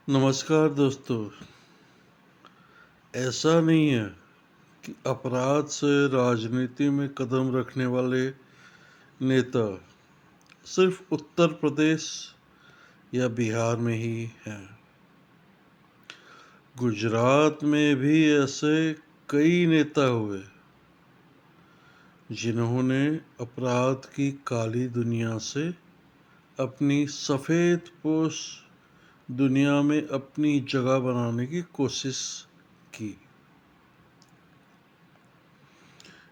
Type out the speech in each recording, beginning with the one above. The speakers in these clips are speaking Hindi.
नमस्कार दोस्तों। ऐसा नहीं है कि अपराध से राजनीति में कदम रखने वाले नेता सिर्फ उत्तर प्रदेश या बिहार में ही हैं। गुजरात में भी ऐसे कई नेता हुए जिन्होंने अपराध की काली दुनिया से अपनी सफ़ेद पोश दुनिया में अपनी जगह बनाने की कोशिश की।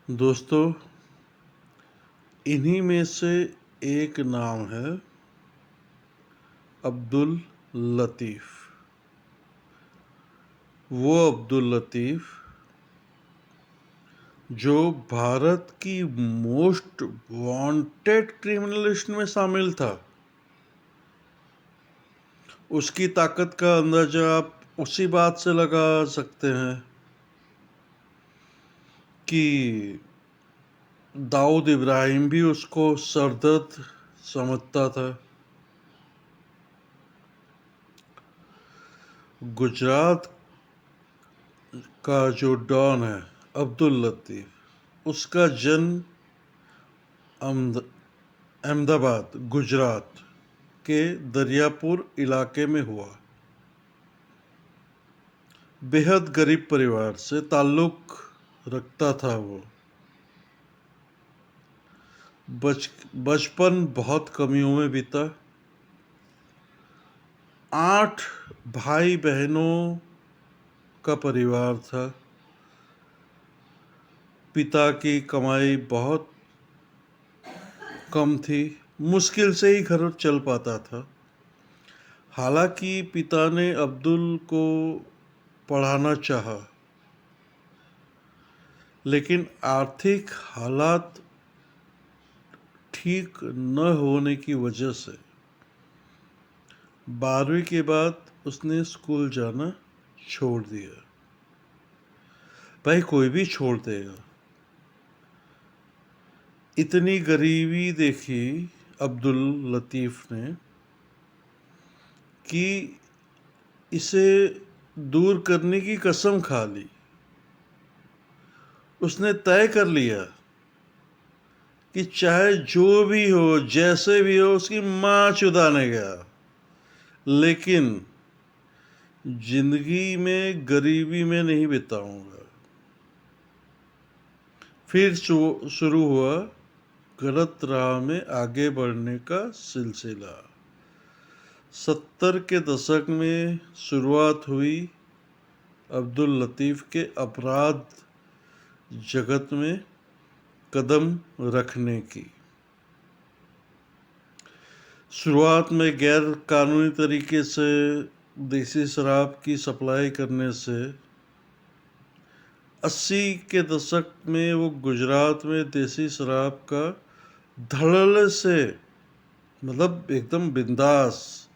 दोस्तों, इन्हीं में से एक नाम है अब्दुल लतीफ़। वो अब्दुल लतीफ़ जो भारत की मोस्ट वांटेड क्रिमिनल लिस्ट में शामिल था। उसकी ताकत का अंदाजा आप उसी बात से लगा सकते हैं कि दाऊद इब्राहिम भी उसको सरदर्द समझता था। गुजरात का जो डॉन है अब्दुल लतीफ़, उसका जन्म अहमदाबाद गुजरात के दरियापुर इलाके में हुआ। बेहद गरीब परिवार से ताल्लुक़ रखता था वो। बचपन बहुत कमियों में बीता। 8 भाई बहनों का परिवार था। पिता की कमाई बहुत कम थी, मुश्किल से ही घर चल पाता था। हालांकि पिता ने अब्दुल को पढ़ाना चाहा, लेकिन आर्थिक हालात ठीक न होने की वजह से 12वीं के बाद उसने स्कूल जाना छोड़ दिया। भाई, कोई भी छोड़ देगा। इतनी गरीबी देखी अब्दुल लतीफ़ ने कि इसे दूर करने की कसम खा ली। उसने तय कर लिया कि चाहे जो भी हो, जैसे भी हो, उसकी माँ चुदाने गया, लेकिन जिंदगी में गरीबी में नहीं बिताऊंगा। फिर शुरू हुआ गलत राह में आगे बढ़ने का सिलसिला। 70 के दशक में शुरुआत हुई अब्दुल लतीफ़ के अपराध जगत में कदम रखने की। शुरुआत में गैर कानूनी तरीके से देसी शराब की सप्लाई करने से 80 के दशक में वो गुजरात में देसी शराब का धड़ल्ले से, मतलब एकदम बिंदास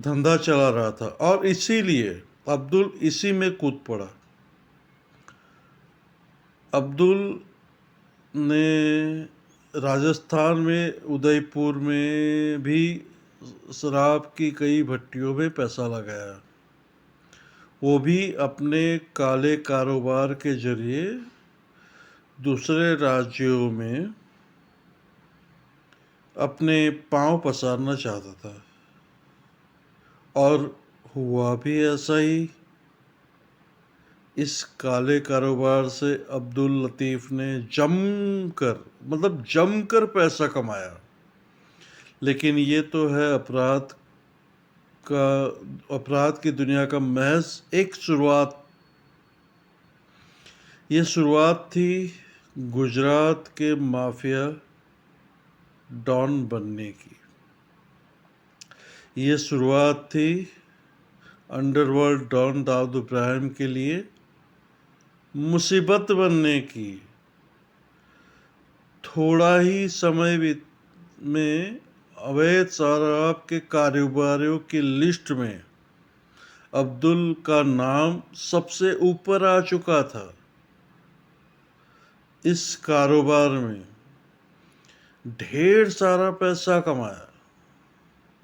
धंधा चला रहा था, और इसीलिए अब्दुल इसी में कूद पड़ा। अब्दुल ने राजस्थान में उदयपुर में भी शराब की कई भट्टियों में पैसा लगाया। वो भी अपने काले कारोबार के जरिए दूसरे राज्यों में अपने पांव पसारना चाहता था, और हुआ भी ऐसा ही। इस काले कारोबार से अब्दुल लतीफ़ ने जमकर पैसा कमाया। लेकिन ये तो है अपराध की दुनिया का महज एक शुरुआत। ये शुरुआत थी गुजरात के माफिया डॉन बनने की। ये शुरुआत थी अंडरवर्ल्ड डॉन दाऊद इब्राहिम के लिए मुसीबत बनने की। थोड़ा ही समय में अवैध शराब के कारोबारियों की लिस्ट में अब्दुल का नाम सबसे ऊपर आ चुका था। इस कारोबार में ढेर सारा पैसा कमाया।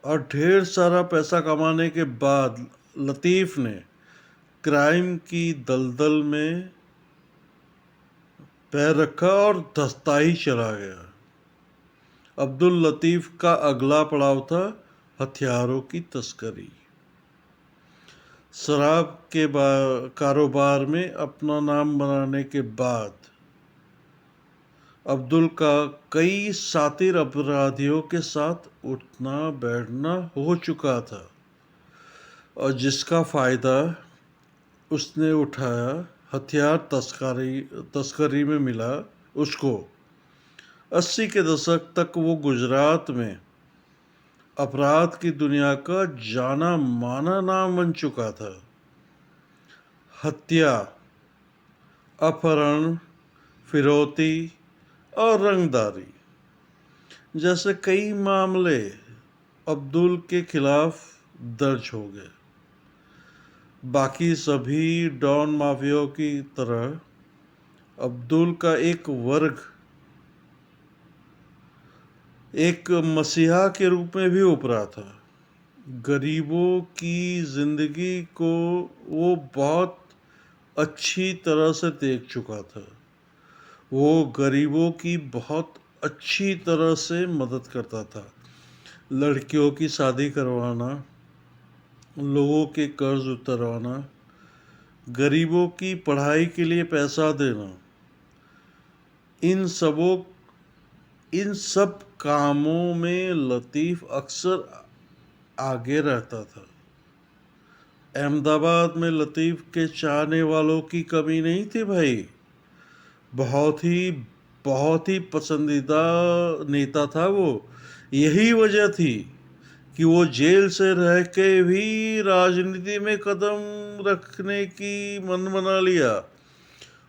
और ढेर सारा पैसा कमाने के बाद लतीफ़ ने क्राइम की दलदल में पैर रखा और धंसता ही चला गया। अब्दुल लतीफ़ का अगला पड़ाव था हथियारों की तस्करी। शराब के कारोबार में अपना नाम बनाने के बाद अब्दुल का कई शातिर अपराधियों के साथ उठना बैठना हो चुका था और जिसका फ़ायदा उसने उठाया हथियार तस्करी में मिला उसको। 80 के दशक तक वो गुजरात में अपराध की दुनिया का जाना माना नाम बन चुका था। हत्या, अपहरण, फिरौती और रंगदारी जैसे कई मामले अब्दुल के खिलाफ दर्ज हो गए। बाकी सभी डॉन माफियाओं की तरह अब्दुल का एक मसीहा के रूप में भी उभरा था। गरीबों की जिंदगी को वो बहुत अच्छी तरह से देख चुका था। वो गरीबों की बहुत अच्छी तरह से मदद करता था। लड़कियों की शादी करवाना, लोगों के कर्ज उतरवाना, गरीबों की पढ़ाई के लिए पैसा देना, इन सब कामों में लतीफ़ अक्सर आगे रहता था। अहमदाबाद में लतीफ़ के चाहने वालों की कमी नहीं थी भाई। बहुत ही पसंदीदा नेता था वो। यही वजह थी कि वो जेल से रह के भी राजनीति में कदम रखने की मन बना लिया।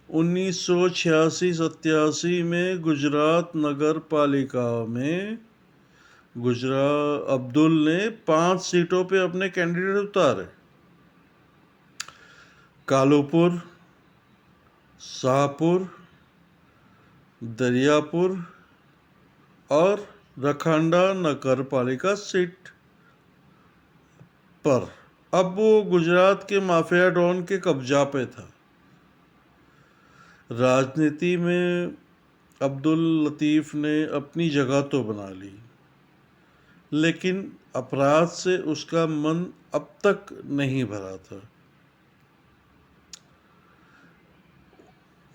1986-87 में गुजरात नगर पालिका में अब्दुल ने 5 सीटों पे अपने कैंडिडेट उतारे। कालूपुर, शाहपुर, दरियापुर और रखांडा नगर पालिका सीट पर। अब वो गुजरात के माफिया डॉन के कब्जा पे था। राजनीति में अब्दुल लतीफ़ ने अपनी जगह तो बना ली, लेकिन अपराध से उसका मन अब तक नहीं भरा था।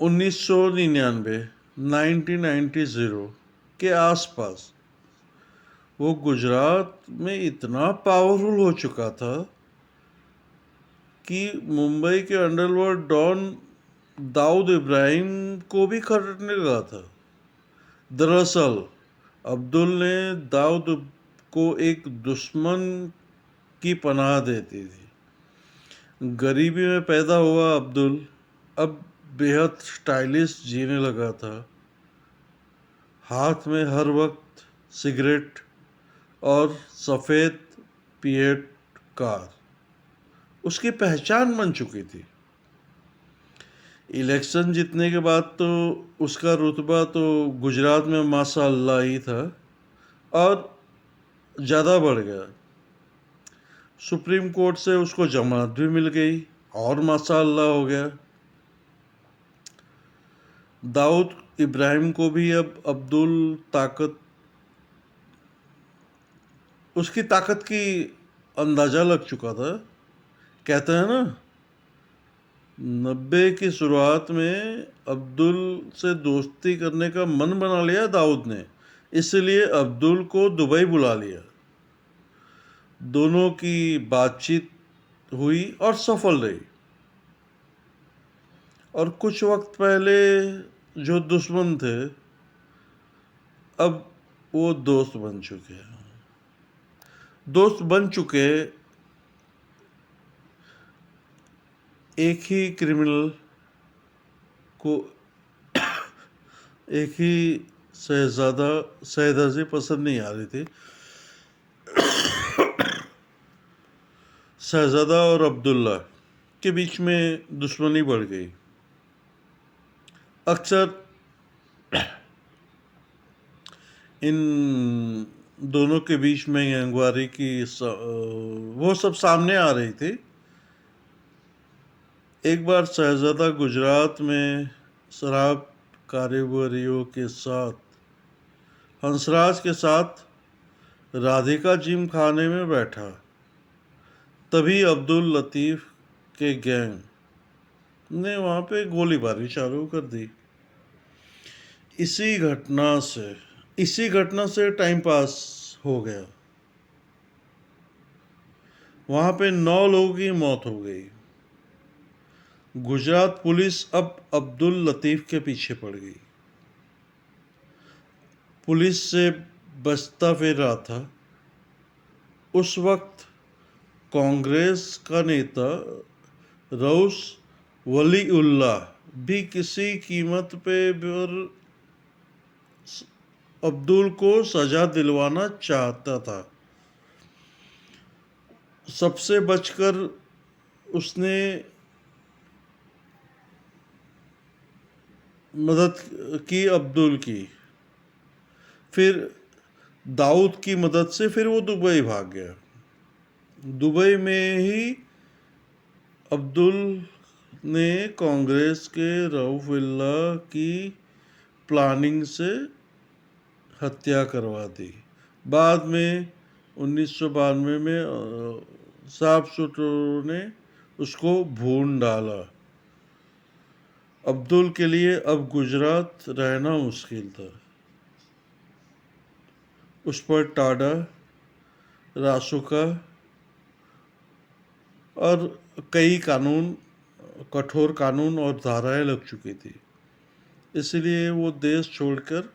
1990 के आसपास वो गुजरात में इतना पावरफुल हो चुका था कि मुंबई के अंडरवर्ल्ड डॉन दाऊद इब्राहिम को भी खटकने लगा था। दरअसल अब्दुल ने दाऊद को एक दुश्मन की पनाह देती थी। गरीबी में पैदा हुआ अब्दुल अब बेहद स्टाइलिश जीने लगा था। हाथ में हर वक्त सिगरेट और सफ़ेद फिएट कार उसकी पहचान बन चुकी थी। इलेक्शन जीतने के बाद तो उसका रुतबा तो गुजरात में माशाअल्लाह ही था और ज़्यादा बढ़ गया। सुप्रीम कोर्ट से उसको जमानत भी मिल गई और माशाअल्लाह हो गया। दाऊद इब्राहिम को भी अब उसकी ताकत की अंदाज़ा लग चुका था। कहते हैं ना, 90 की शुरुआत में अब्दुल से दोस्ती करने का मन बना लिया दाऊद ने, इसलिए अब्दुल को दुबई बुला लिया। दोनों की बातचीत हुई और सफल रही। और कुछ वक्त पहले जो दुश्मन थे अब वो दोस्त बन चुके। एक ही क्रिमिनल को एक ही शहजादी पसंद नहीं आ रही थी। शहजादा और अब्दुल्ला के बीच में दुश्मनी बढ़ गई। अक्सर इन दोनों के बीच में गैंगवारी की वो सब सामने आ रही थी। एक बार शहजादा गुजरात में शराब कारोबारियों के साथ हंसराज के साथ राधिका जिम खाने में बैठा, तभी अब्दुल लतीफ के गैंग ने वहां पे गोलीबारी चालू कर दी। इसी घटना से टाइम पास हो गया। वहां पे 9 लोगों की मौत हो गई। गुजरात पुलिस अब अब्दुल लतीफ के पीछे पड़ गई। पुलिस से बचता फिर रहा था। उस वक्त कांग्रेस का नेता रऊस वलीउल्लाह भी किसी कीमत पर अब्दुल को सजा दिलवाना चाहता था। सबसे बचकर उसने मदद की अब्दुल की। फिर दाऊद की मदद से फिर वो दुबई भाग गया। दुबई में ही अब्दुल ने कांग्रेस के रऊफुल्ला की प्लानिंग से हत्या करवा दी। बाद में 1992 में साफ सुथरों ने उसको भून डाला। अब्दुल के लिए अब गुजरात रहना मुश्किल था। उस पर टाडा, रासुका और कई कठोर कानून और धाराएं लग चुकी थी। इसलिए वो देश छोड़कर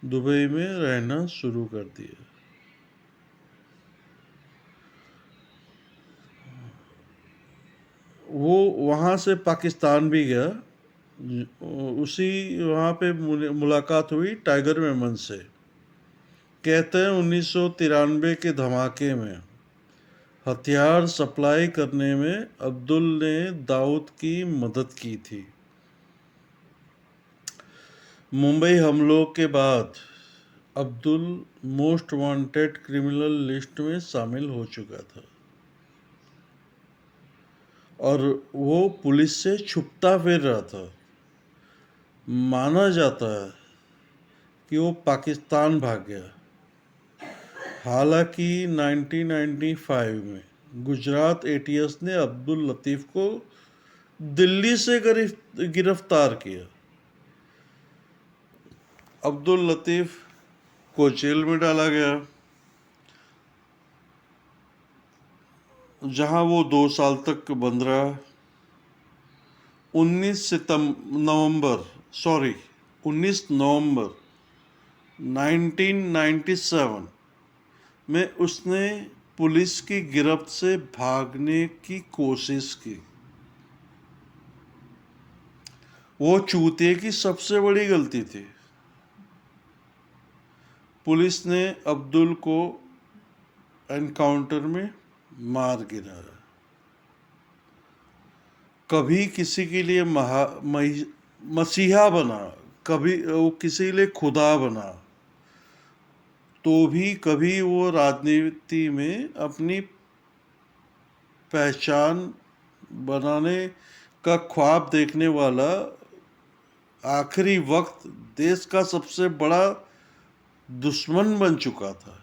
दुबई में रहना शुरू कर दिया। वो वहाँ से पाकिस्तान भी गया। उसी वहाँ पे मुलाकात हुई टाइगर मेमन से। कहते हैं 1993 के धमाके में हथियार सप्लाई करने में अब्दुल ने दाऊद की मदद की थी। मुंबई हमलों के बाद Abdul most wanted criminal list में शामिल हो चुका था और वो पुलिस से छुपता फिर रहा था। माना जाता है कि वो पाकिस्तान भाग गया। हालांकि 1995 में गुजरात एटीएस ने अब्दुल लतीफ को दिल्ली से गिरफ्तार किया। अब्दुल लतीफ को जेल में डाला गया, जहां वो 2 साल तक बंद रहा। 19 नवंबर 1997 में उसने पुलिस की गिरफ्त से भागने की कोशिश की। वो चूतिए की सबसे बड़ी गलती थी। पुलिस ने अब्दुल को एनकाउंटर में मार गिराया। कभी किसी के लिए मसीहा बना, कभी वो किसी के लिए खुदा बना, तो भी कभी वो राजनीति में अपनी पहचान बनाने का ख्वाब देखने वाला आखिरी वक्त देश का सबसे बड़ा दुश्मन बन चुका था।